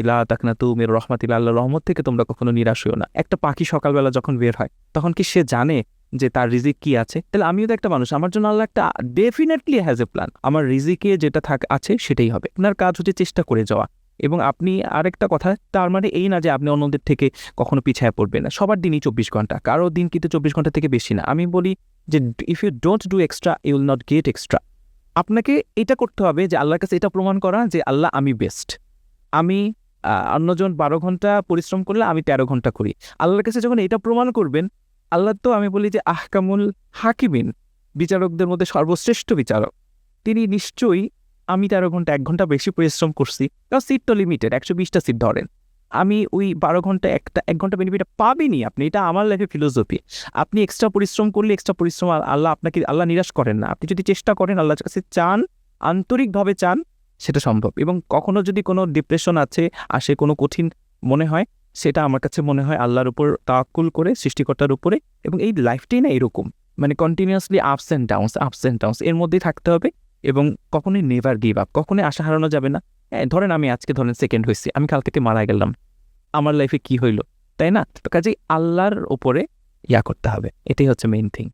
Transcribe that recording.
লা তাকনাতু মির রাহমাতিল্লাহ, আল্লাহর রহমত থেকে তোমরা কখনো নিরাশ হইও না। একটা পাখি সকালবেলা যখন বের হয় তখন কি সে জানে যে তার রিজিক কি আছে? তাহলে আমিও তো একটা মানুষ, আমার জন্য আল্লাহ একটা ডেফিনেটলি হ্যাজ এ প্ল্যান। আমার রিজিকে যেটা আছে সেটাই হবে। আপনার কাজ হচ্ছে চেষ্টা করে যাওয়া। এবং আপনি আরেকটা কথা, তার মানে এই না যে আপনি অন্যদের থেকে কখনো পিছায় পড়বেন না। সবার দিনই 24 ঘন্টা, কারো দিন কিন্তু 24 ঘন্টা থেকে বেশি না। আমি বলি যে if you don't do extra you will not get extra. আপনাকে এটা করতে হবে যে আল্লাহর কাছে এটা প্রমাণ করা যে আল্লাহ আমি বেস্ট। আমি অন্যজন 12 ঘন্টা পরিশ্রম করলে আমি 13 ঘন্টা করি। আল্লাহর কাছে যখন এটা প্রমাণ করবেন, আল্লাহ তো আমি বলি যে আহকামুল হাকিমিন, বিচারকদের মধ্যে সর্বশ্রেষ্ঠ বিচারক। তিনি নিশ্চয়ই আমি 13 ঘন্টা 1 ঘন্টা বেশি পরিশ্রম করছি, কারণ সিট তো লিমিটেড, 120টা সিট ধরেন। আমি ওই 12 ঘন্টা 1 ঘন্টা বেনিফিট পাবিনি আপনি। এটা আমার লাইফে ফিলোসফি। আপনি এক্সট্রা পরিশ্রম করলে এক্সট্রা পরিশ্রম আল্লাহ নিরাশ করেন না। আপনি যদি চেষ্টা করেন, আল্লাহর কাছে চান, আন্তরিকভাবে চান, সেটা সম্ভব। এবং কখনো যদি কোনো ডিপ্রেশন আসে, কোনো কঠিন মনে হয়, সেটা আমার কাছে মনে হয় আল্লাহর উপর তাওয়াক্কুল করে, সৃষ্টিকর্তার উপরে। এবং এই লাইফটাই না এরকম, মানে কন্টিনিউয়াসলি আপস অ্যান্ড ডাউনস এর মধ্যেই থাকতে হবে। এবং কখনোই নেভার গিভ আপ, কখনোই আশা হারানো যাবে না। ধরেন আমি আজকে সেকেন্ড হয়েছি, আমি কাল থেকে মারা গেলাম, আমার লাইফে কি হইলো, তাই না? তো কাজেই আল্লাহর উপরে করতে হবে, এটাই হচ্ছে মেইন থিং।